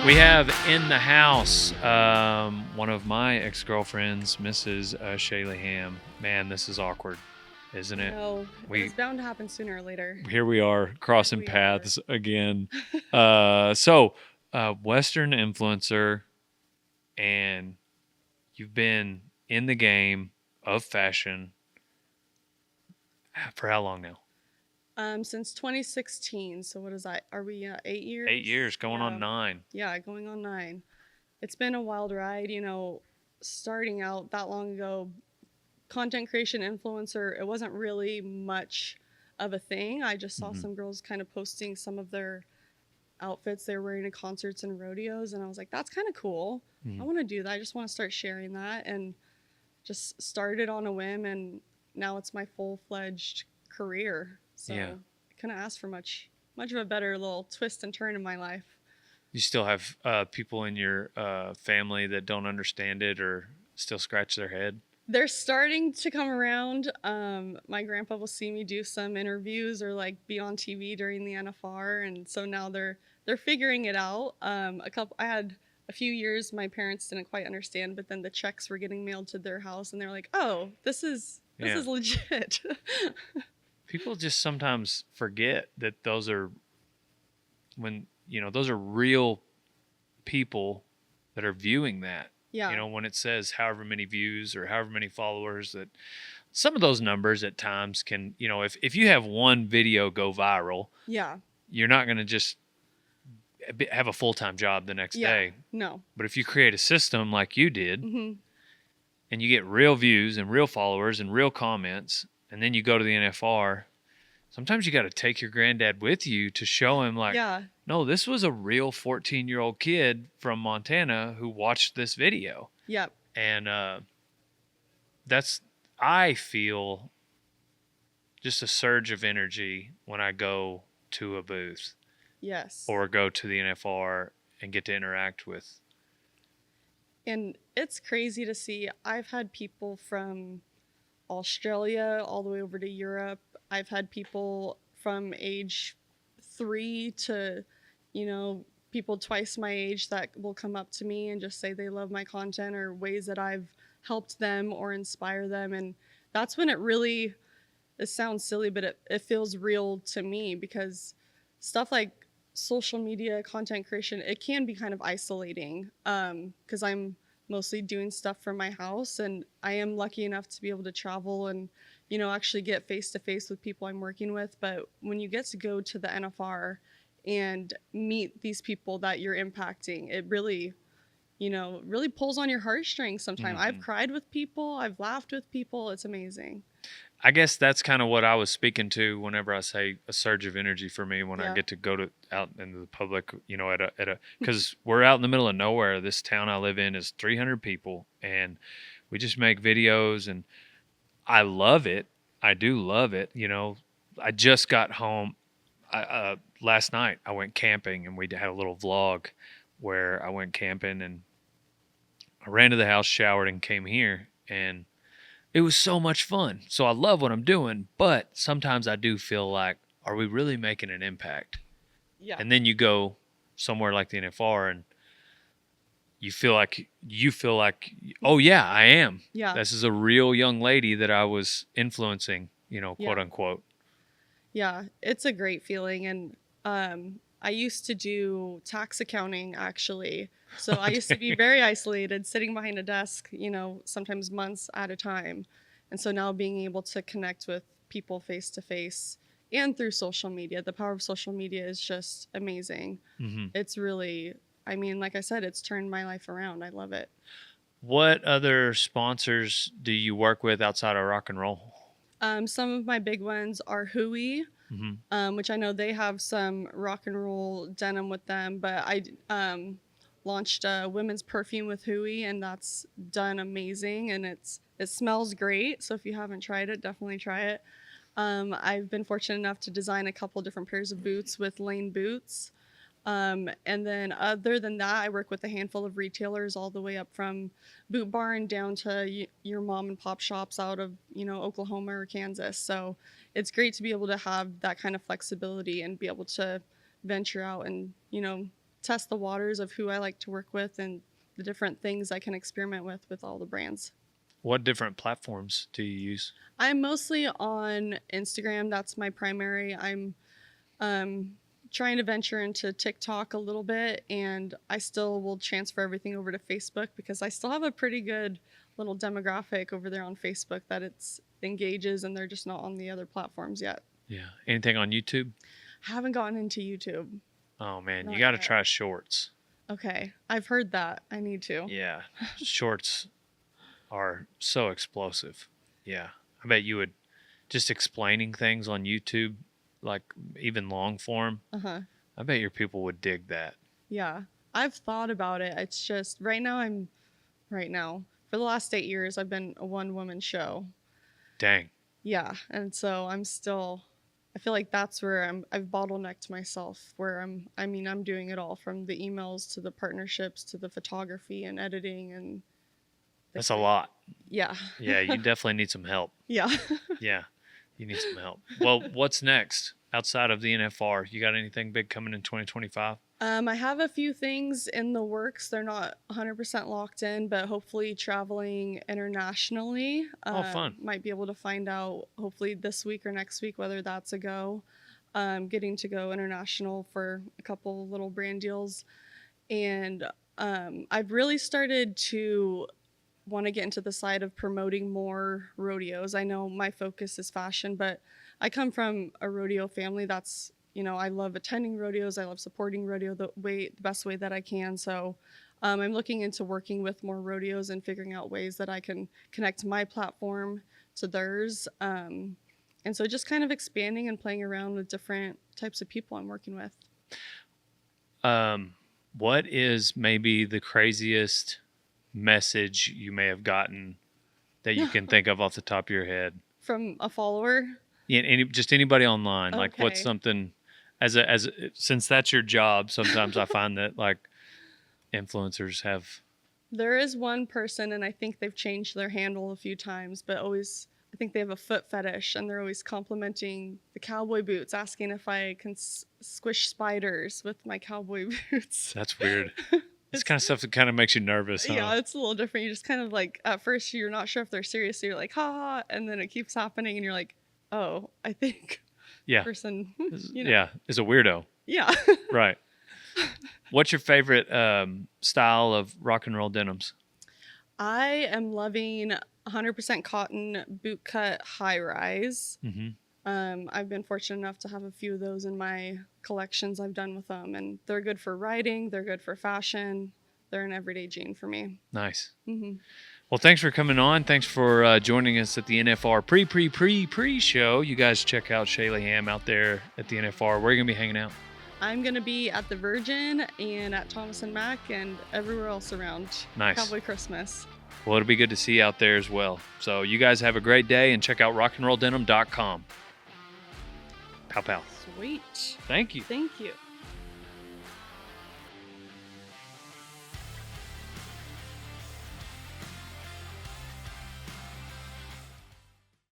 We have in the house one of my ex-girlfriends, Mrs. Shaley Ham. Man, this is awkward, isn't it? No, it's bound to happen sooner or later. Here we are crossing paths again. So, Western influencer, and you've been in the game of fashion for how long now? Since 2016. So what is that? Are we 8 years? 8 years, going on 9. Yeah, going on 9. It's been a wild ride, starting out that long ago. Content creation influencer, it wasn't really much of a thing. I just saw some girls kind of posting some of their outfits they were wearing to concerts and rodeos, and I was like, that's kind of cool. I want to do that. I just want to start sharing that, and just started on a whim, and now it's my full-fledged career. So I couldn't ask for much of a better little twist and turn in my life. You still have people in your family that don't understand it or still scratch their head? They're starting to come around. My grandpa will see me do some interviews or like be on TV during the NFR, and so now they're figuring it out. I had a few years my parents didn't quite understand, but then the checks were getting mailed to their house, and they're like, "Oh, this is legit." People just sometimes forget that those are those are real people that are viewing that. Yeah. When it says however many views or however many followers, that some of those numbers at times can, if you have one video go viral, you're not going to just have a full-time job the next day. No. But if you create a system like you did, and you get real views and real followers and real comments, and then you go to the NFR, sometimes you got to take your granddad with you to show him, like, no, this was a real 14-year-old kid from Montana who watched this video. Yep. And I feel just a surge of energy when I go to a booth. Yes. Or go to the NFR and get to interact with. And it's crazy to see. I've had people from Australia all the way over to Europe. I've had people from age 3 to, people twice my age that will come up to me and just say they love my content or ways that I've helped them or inspire them. And that's when it sounds silly, but it feels real to me, because stuff like social media content creation, it can be kind of isolating, because I'm mostly doing stuff from my house, and I am lucky enough to be able to travel and actually get face to face with people I'm working with. But when you get to go to the NFR and meet these people that you're impacting, it really pulls on your heartstrings sometimes. I've cried with people, I've laughed with people. It's amazing. I guess that's kind of what I was speaking to whenever I say a surge of energy for me when I get to go out into the public, because we're out in the middle of nowhere. This town I live in is 300 people, and we just make videos, and I love it. I do love it. I just got home last night. I went camping, and we had a little vlog where I went camping, and I ran to the house, showered, and came here, and it was so much fun. So I love what I'm doing, but sometimes I do feel like, are we really making an impact? Yeah. And then you go somewhere like the NFR, and you feel like, oh yeah, I am. Yeah. This is a real young lady that I was influencing, quote unquote. Yeah, it's a great feeling. And I used to do tax accounting, actually. So I used to be very isolated, sitting behind a desk, sometimes months at a time. And so now being able to connect with people face to face and through social media, the power of social media is just amazing. It's really, like I said, it's turned my life around. I love it. What other sponsors do you work with outside of rock and roll? Some of my big ones are Hui, which I know they have some rock and roll denim with them, but I launched a women's perfume with Hui, and that's done amazing, and it smells great. So if you haven't tried it, definitely try it. I've been fortunate enough to design a couple different pairs of boots with Lane Boots. And then other than that, I work with a handful of retailers all the way up from Boot Barn down to your mom and pop shops out of, Oklahoma or Kansas. So it's great to be able to have that kind of flexibility and be able to venture out and, test the waters of who I like to work with and the different things I can experiment with all the brands. What different platforms do you use? I'm mostly on Instagram. That's my primary. I'm trying to venture into TikTok a little bit, and I still will transfer everything over to Facebook because I still have a pretty good little demographic over there on Facebook that it's engages, and they're just not on the other platforms yet. Yeah. Anything on YouTube? Haven't gotten into YouTube. Oh man, Not you got to yet. try shorts. Okay, I've heard that. I need to. Yeah. Shorts are so explosive. Yeah. I bet you would just explaining things on YouTube, like even long form. Uh-huh. I bet your people would dig that. Yeah. I've thought about it. It's just right now for the last 8 years I've been a one-woman show. Dang. Yeah, and so I feel like that's where I've bottlenecked myself, where I'm doing it all, from the emails to the partnerships to the photography and editing, and That's a lot. yeah. Yeah, you definitely need some help. Yeah. Yeah, you need some help. Well, what's next outside of the NFR? You got anything big coming in 2025? I have a few things in the works. They're not 100% locked in, but hopefully traveling internationally. Oh, fun. Might be able to find out hopefully this week or next week whether that's a go. Getting to go international for a couple little brand deals. And I've really started to want to get into the side of promoting more rodeos. I know my focus is fashion, but I come from a rodeo family. That's, I love attending rodeos. I love supporting rodeo the best way that I can. So I'm looking into working with more rodeos and figuring out ways that I can connect my platform to theirs. And so just kind of expanding and playing around with different types of people I'm working with. What is maybe the craziest message you may have gotten that you can think of off the top of your head? From a follower? Yeah, just anybody online. Okay. Like, what's something since that's your job? Sometimes I find that like influencers have. There is one person, and I think they've changed their handle a few times, but always, I think they have a foot fetish, and they're always complimenting the cowboy boots, asking if I can squish spiders with my cowboy boots. That's weird. It's kind of stuff that kind of makes you nervous, huh? Yeah, it's a little different. You just kind of like, at first you're not sure if they're serious, so you're like, ha, ha, and then it keeps happening, and you're like, oh, I think Yeah. person, Yeah, is a weirdo. Yeah. Right. What's your favorite style of rock and roll denims? I am loving 100% cotton boot cut high rise. Mm-hmm. I've been fortunate enough to have a few of those in my collections I've done with them, and they're good for riding. They're good for fashion. They're an everyday jean for me. Nice. Mm-hmm. Well, thanks for coming on. Thanks for joining us at the NFR pre-show. You guys check out Shaley Ham out there at the NFR. Where are you going to be hanging out? I'm going to be at the Virgin and at Thomas and Mack and everywhere else around. Nice. Cowboy Christmas. Well, it'll be good to see you out there as well. So you guys have a great day, and check out rockandrolldenim.com. Pow, pow. Sweet. Thank you. Thank you.